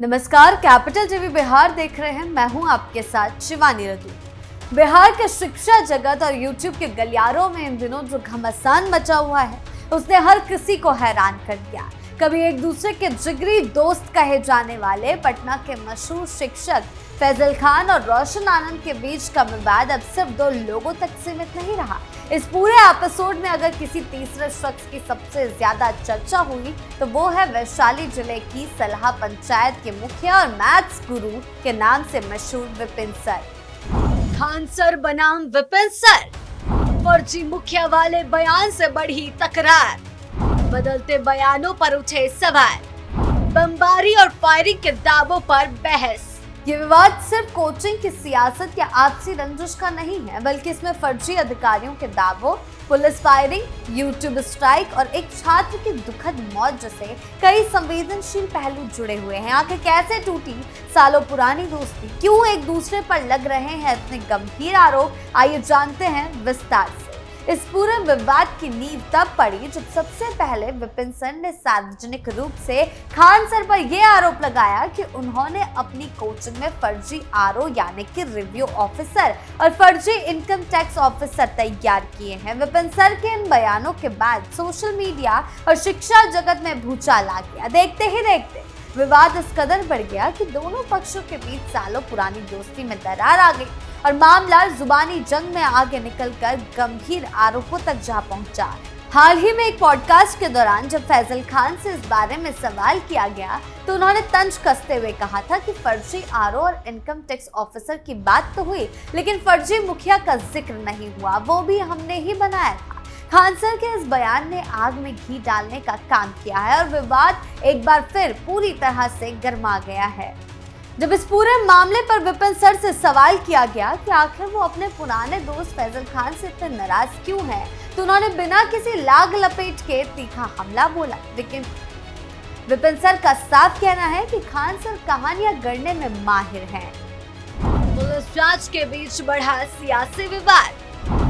नमस्कार, capital TV Bihar देख रहे हैं। मैं हूं आपके साथ शिवानी रदू। बिहार के शिक्षा जगत और यूट्यूब के गलियारों में इन दिनों जो घमासान मचा हुआ है उसने हर किसी को हैरान कर दिया। कभी एक दूसरे के जिगरी दोस्त कहे जाने वाले पटना के मशहूर शिक्षक फैजल खान और रोशन आनंद के बीच का विवाद अब सिर्फ दो लोगों तक सीमित नहीं रहा। इस पूरे एपिसोड में अगर किसी तीसरे शख्स की सबसे ज्यादा चर्चा हुई तो वो है वैशाली जिले की सलाह पंचायत के मुखिया और मैथ्स गुरु के नाम से मशहूर विपिन सर। खान सर बनाम विपिन सर, फर्जी मुखिया वाले बयान से बढ़ी तकरार, बदलते बयानों पर उठे सवाल, बमबारी और फायरिंग के दावों पर बहस। ये विवाद सिर्फ कोचिंग की सियासत या आपसी रंजिश का नहीं है, बल्कि इसमें फर्जी अधिकारियों के दावों, पुलिस फायरिंग, यूट्यूब स्ट्राइक और एक छात्र की दुखद मौत जैसे कई संवेदनशील पहलू जुड़े हुए हैं। आखिर कैसे टूटी सालों पुरानी दोस्ती, क्यों एक दूसरे पर लग रहे हैं इतने गंभीर आरोप, आइए जानते हैं विस्तार से। इस पूरे विवाद की नींव तब पड़ी जब सबसे पहले विपिन सर ने सार्वजनिक रूप से खान सर पर यह आरोप लगाया कि उन्होंने अपनी कोचिंग में फर्जी आरओ यानी कि रिव्यू ऑफिसर और फर्जी इनकम टैक्स ऑफिसर तैयार किए हैं। विपिन सर के इन बयानों के बाद सोशल मीडिया और शिक्षा जगत में भूचाल आ गया। देखते ही देखते विवाद इस कदर बढ़ गया कि दोनों पक्षों के बीच सालों पुरानी दोस्ती में दरार आ गई और मामला जुबानी जंग में आगे निकलकर गंभीर आरोपों तक जा पहुंचा। हाल ही में एक पॉडकास्ट के दौरान जब फैजल खान से इस बारे में सवाल किया गया तो उन्होंने तंज कसते हुए कहा था कि फर्जी आरओ और इनकम टैक्स ऑफिसर की बात तो हुई, लेकिन फर्जी मुखिया का जिक्र नहीं हुआ, वो भी हमने ही बनाया था। खान सर के इस बयान ने आग में घी डालने का काम किया है और विवाद एक बार फिर पूरी तरह से गर्मा गया है। जब इस पूरे मामले पर विपिन सर से सवाल किया गया कि आखिर वो अपने पुराने दोस्त फैजल खान से इतने नाराज क्यों हैं, तो उन्होंने बिना किसी लाग लपेट के तीखा हमला बोला। लेकिन विपिन सर का साफ कहना है कि खान सर कहानियां गढ़ने में माहिर हैं। पुलिस जांच के बीच बढ़ा सियासी विवाद,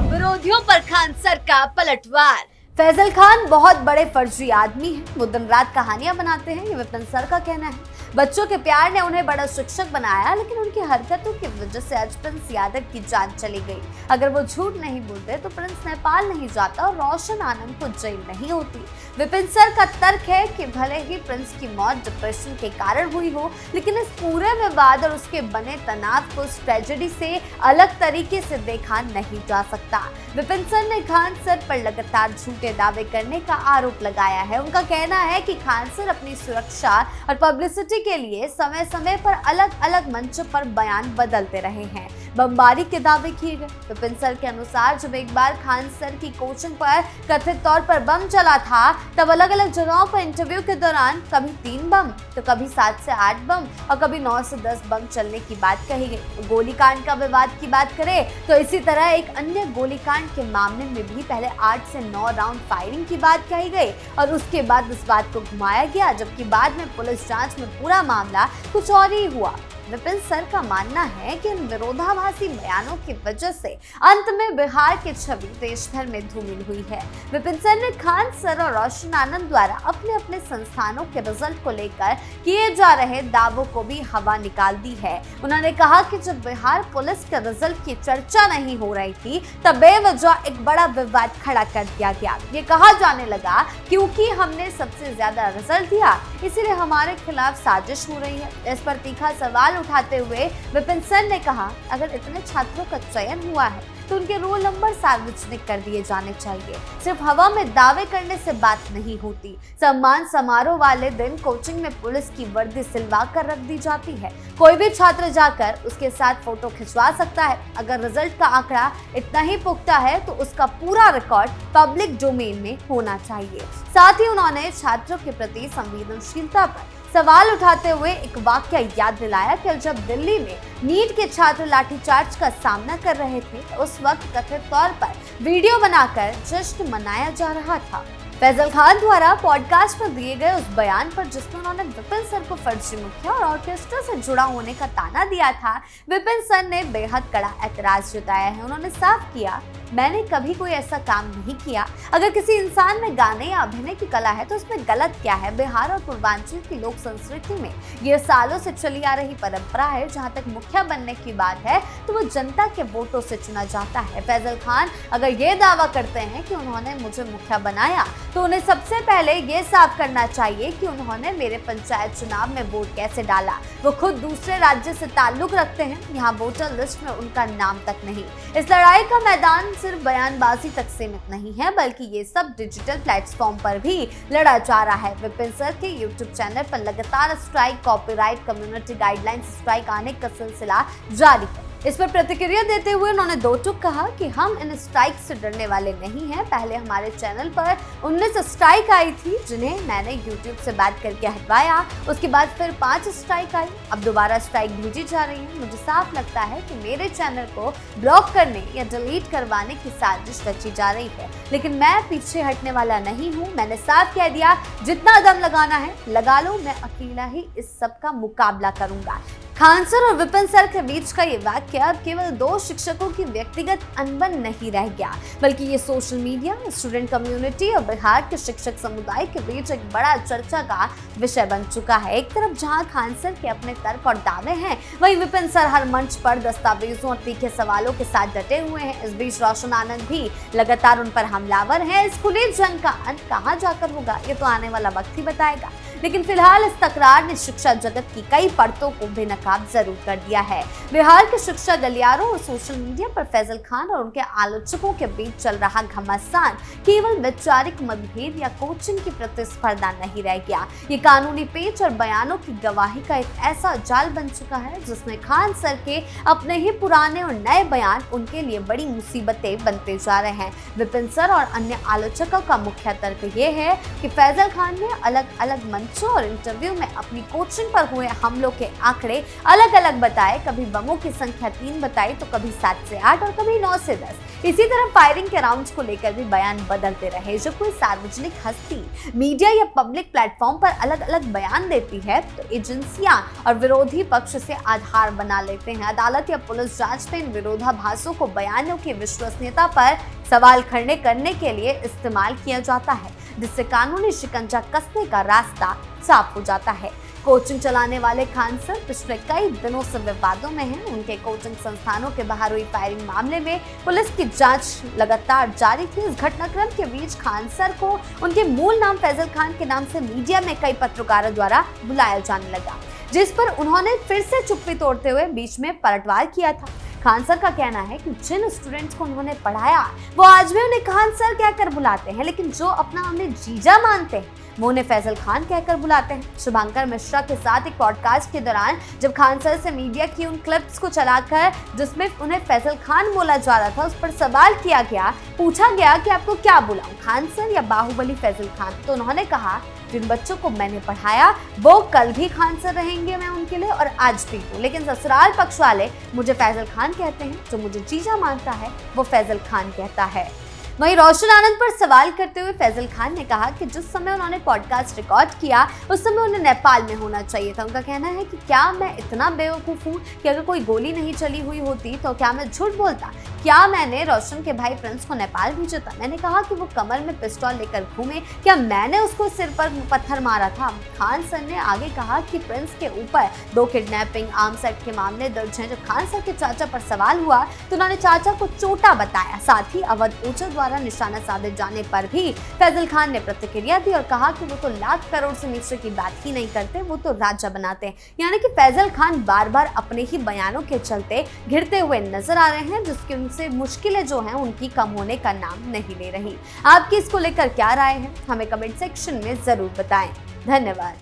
विरोधियों पर खान सर का पलटवार। फैजल खान बहुत बड़े फर्जी आदमी हैं, वो दिन रात कहानियां बनाते हैं, ये विपिन सर का कहना है। बच्चों के प्यार ने उन्हें बड़ा शिक्षक बनाया, लेकिन उनकी हरकतों की वजह से आज प्रिंस यादव की जान चली गई। अगर वो झूठ नहीं बोलते तो प्रिंस नेपाल नहीं जाता और रोशन आनंद को जेल नहीं होती। विपिन सर का तर्क है कि भले ही प्रिंस की मौत डिप्रेशन के कारण हुई हो, लेकिन इस पूरे विवाद और उसके बने तनाव को इस ट्रेजेडी से अलग तरीके से देखा नहीं जा सकता। विपिन सर ने खान सर पर लगातार झूठे दावे करने का आरोप लगाया है। उनका कहना है कि खान सर अपनी सुरक्षा और पब्लिसिटी के लिए समय समय पर अलग अलग मंचों पर बयान बदलते रहे हैं, बमबारी के दावे किए गए। विपिन सर के अनुसार जब एक बार खान सर की कोचिंग पर कथित तौर पर बम चला था, तब अलग अलग जगहों पर इंटरव्यू के दौरान कभी 3 बम तो कभी 7 से 8 बम और कभी 9 से 10 बम चलने की बात कही गई। गोलीकांड का विवाद की बात करें तो इसी तरह एक अन्य गोलीकांड के मामले में भी पहले 8 से 9 राउंड फायरिंग की बात कही गई और उसके बाद इस बात को घुमाया गया, जबकि बाद में पुलिस जांच में पूरा मामला कुछ और ही हुआ। विपिन सर का मानना है कि इन विरोधाभासी बयानों की वजह से अंत में बिहार की छवि देश भर में धूमिल हुई है। विपिन सर ने खान सर और रोशन आनंद द्वारा अपने अपने संस्थानों के रिजल्ट को लेकर किए जा रहे दावों को भी हवा निकाल दी है। उन्होंने कहा कि जब बिहार पुलिस के रिजल्ट की चर्चा नहीं हो रही थी तब बेवजह एक बड़ा विवाद खड़ा कर दिया गया। ये कहा जाने लगा क्योंकि हमने सबसे ज्यादा रिजल्ट दिया इसीलिए हमारे खिलाफ साजिश हो रही है। इस पर तीखा सवाल उठाते हुए विपिन सर ने कहा, अगर इतने छात्रों का चयन हुआ है तो उनके रोल नंबर सार्वजनिक कर दिए जाने चाहिए। सिर्फ हवा में दावे करने से बात नहीं होती। सम्मान समारोह वाले दिन कोचिंग में पुलिस की वर्दी सिलवा कर रख दी जाती है। कोई भी छात्र जाकर उसके साथ फोटो खिंचवा सकता है। अगर रिजल्ट का आंकड़ा इतना ही पुख्ता है तो उसका पूरा रिकॉर्ड पब्लिक डोमेन में होना चाहिए। साथ ही उन्होंने छात्रों के प्रति संवेदनशीलता पर सवाल उठाते हुए एक वाकया याद दिलाया कि जब दिल्ली में नीट के छात्र लाठीचार्ज का सामना कर रहे थे तो उस वक्त कथित तौर पर वीडियो बनाकर जश्न मनाया जा रहा था। फैजल खान द्वारा पॉडकास्ट में दिए गए उस बयान पर जिसमें उन्होंने विपिन सर को फर्जी मुखिया और ऑर्केस्ट्रा से जुड़ा होने का ताना दिया था, विपिन सर ने बेहद कड़ा ऐतराज जताया है। उन्होंने साफ किया, मैंने कभी कोई ऐसा काम नहीं किया। अगर किसी इंसान में गाने या अभिनय की कला है तो उसमें गलत क्या है। बिहार और पूर्वांचल की लोक संस्कृति में ये सालों से चली आ रही परंपरा है। जहां तक मुखिया बनने की बात है तो वो जनता के वोटों से चुना जाता है। फैजल खान अगर ये दावा करते हैं कि उन्होंने मुझे मुखिया बनाया तो उन्हें सबसे पहले ये साफ करना चाहिए कि उन्होंने मेरे पंचायत चुनाव में वोट कैसे डाला। वो खुद दूसरे राज्य से ताल्लुक रखते हैं, यहाँ वोटर लिस्ट में उनका नाम तक नहीं। इस लड़ाई का मैदान सिर्फ बयानबाजी तक सीमित नहीं है, बल्कि ये सब डिजिटल प्लेटफॉर्म पर भी लड़ा जा रहा है। विपिन सर के यूट्यूब चैनल पर लगातार strike, copyright, community guidelines strike आने का सिलसिला जारी है। इस पर प्रतिक्रिया देते हुए उन्होंने दो टूक कहा कि हम इन स्ट्राइक से डरने वाले नहीं हैं। पहले हमारे चैनल पर 19 स्ट्राइक आई थी जिन्हें मैंने यूट्यूब से बात करके हटवाया। उसके बाद फिर 5 स्ट्राइक आई, अब दोबारा स्ट्राइक भेजी जा रही है। मुझे साफ लगता है कि मेरे चैनल को ब्लॉक करने या डिलीट करवाने की साजिश रची जा रही है, लेकिन मैं पीछे हटने वाला नहीं हूँ। मैंने साफ कह दिया, जितना दम लगाना है लगा लो, मैं अकेला ही इस सब का मुकाबला करूंगा। खान सर और विपिन सर के बीच का ये वाक्य अब केवल दो शिक्षकों की व्यक्तिगत अनबन नहीं रह गया, बल्कि ये सोशल मीडिया, स्टूडेंट कम्युनिटी और बिहार के शिक्षक समुदाय के बीच एक बड़ा चर्चा का विषय बन चुका है। एक तरफ जहां खान सर के अपने तर्क और दावे हैं, वहीं विपिन सर हर मंच पर दस्तावेजों और तीखे सवालों के साथ डटे हुए हैं। इस बीच रोशन आनंद भी लगातार उन पर हमलावर है। इस खुली जंग का अंत कहाँ जाकर होगा ये तो आने वाला वक्त ही बताएगा, लेकिन फिलहाल इस तकरार ने शिक्षा जगत की कई परतों को बेनकाब जरूर कर दिया है। बिहार के शिक्षा गलियारों और सोशल मीडिया पर फैजल खान और उनके आलोचकों के बीच चल रहा घमासान केवल वैचारिक मतभेद या कोचिंग की प्रतिस्पर्धा नहीं रह गया। ये कानूनी पेच और बयानों की गवाही का एक ऐसा जाल बन चुका है जिसमें खान सर के अपने ही पुराने और नए बयान उनके लिए बड़ी मुसीबतें बनते जा रहे हैं। विपिन सर और अन्य आलोचकों का मुख्य तर्क ये है कि फैजल खान ने अलग अलग मंचों और इंटरव्यू में अपनी कोचिंग पर हुए हमलों के आंकड़े अलग अलग बताए। कभी बमों की संख्या 3 बताई तो कभी 7 से 8 और कभी 9 से 10। इसी तरह फायरिंग के राउंड्स को लेकर भी बयान बदलते रहे। जब कोई सार्वजनिक हस्ती मीडिया या पब्लिक प्लेटफॉर्म पर अलग अलग बयान देती है तो एजेंसियां और विरोधी पक्ष से आधार बना लेते हैं। अदालत या पुलिस जांच में इन विरोधाभासों को बयानों की विश्वसनीयता पर सवाल खड़े करने के लिए इस्तेमाल किया जाता है, जिससे कानूनी शिकंजा कसने का रास्ता साफ हो जाता है। कोचिंग चलाने वाले खान सर पिछले कई दिनों से विवादों में हैं। उनके कोचिंग संस्थानों के बाहर हुई फायरिंग मामले में पुलिस की जांच लगातार जारी थी। इस घटनाक्रम के बीच खान सर को उनके मूल नाम फैजल खान के नाम से मीडिया में कई पत्रकारों द्वारा बुलाया जाने लगा, जिस पर उन्होंने फिर से चुप्पी तोड़ते हुए बीच में पलटवार किया था। खान सर का कहना है कि जिन स्टूडेंट्स को उन्होंने पढ़ाया वो आज भी उन्हें खान सर कहकर बुलाते हैं, लेकिन जो अपना उन्हें जीजा मानते हैं वो उन्हें फैजल खान कहकर बुलाते हैं। शुभंकर मिश्रा के साथ एक पॉडकास्ट के दौरान जब खान सर से मीडिया की उन क्लिप्स को चलाकर जिसमें उन्हें फैजल खान बोला जा रहा था उस पर सवाल किया गया, पूछा गया कि आपको क्या बुलाऊं, खान सर या बाहुबली फैजल खान, तो उन्होंने कहा जिन बच्चों को मैंने पढ़ाया वो कल भी खान सर रहेंगे, मैं उनके लिए, और आज भी हूँ, लेकिन ससुराल पक्ष वाले मुझे फैजल खान कहते हैं, जो मुझे जीजा मानता है वो फैजल खान कहता है। वहीं रोशन आनंद पर सवाल करते हुए फैजल खान ने कहा कि जिस समय उन्होंने पॉडकास्ट रिकॉर्ड किया उस समय उन्हें नेपाल में होना चाहिए था। उनका कहना है कि क्या मैं इतना बेवकूफ़ हूँ कि अगर कोई गोली नहीं चली हुई होती तो क्या मैं झूठ बोलता? क्या मैंने रोशन के भाई प्रिंस को नेपाल भेजा था? मैंने कहा कि वो कमर में पिस्तौल लेकर घूमे, क्या मैंने उसको सिर पर पत्थर मारा था? खान सर ने आगे कहा कि प्रिंस के ऊपर 2 किडनैपिंग, आर्म्स एक्ट के मामले दर्ज हैं। जब खान सर के चाचा पर सवाल हुआ तो उन्होंने चाचा को चोटा बताया। साथ ही अवध ओझा द्वारा निशाना साधे जाने पर भी फैजल खान ने प्रतिक्रिया दी और कहा कि वो तो लाख करोड़ से नीचे की बात ही नहीं करते, वो तो राजा बनाते हैं। यानी कि फैजल खान बार बार अपने ही बयानों के चलते घिरते हुए नजर आ रहे हैं, जिसकी उनसे मुश्किलें जो हैं उनकी कम होने का नाम नहीं ले रही। आपकी इसको लेकर क्या राय है, हमें कमेंट सेक्शन में जरूर बताएं। धन्यवाद।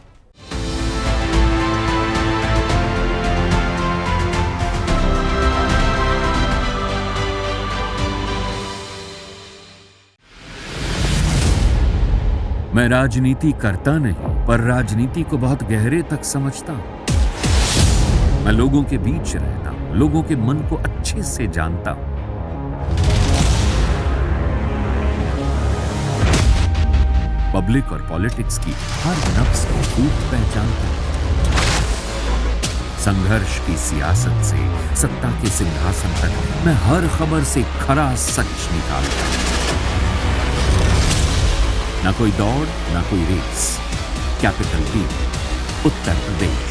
मैं राजनीति करता नहीं, पर राजनीति को बहुत गहरे तक समझता हूं। मैं लोगों के बीच रहता हूं, लोगों के मन को अच्छे से जानता हूं। पब्लिक और पॉलिटिक्स की हर नफ्स को खूब पहचानता हूं। संघर्ष की सियासत से सत्ता के सिंहासन तक मैं हर खबर से खरा सच निकालता हूं। ना कोई दौड़, ना कोई race. Capital T, Uttar Pradesh.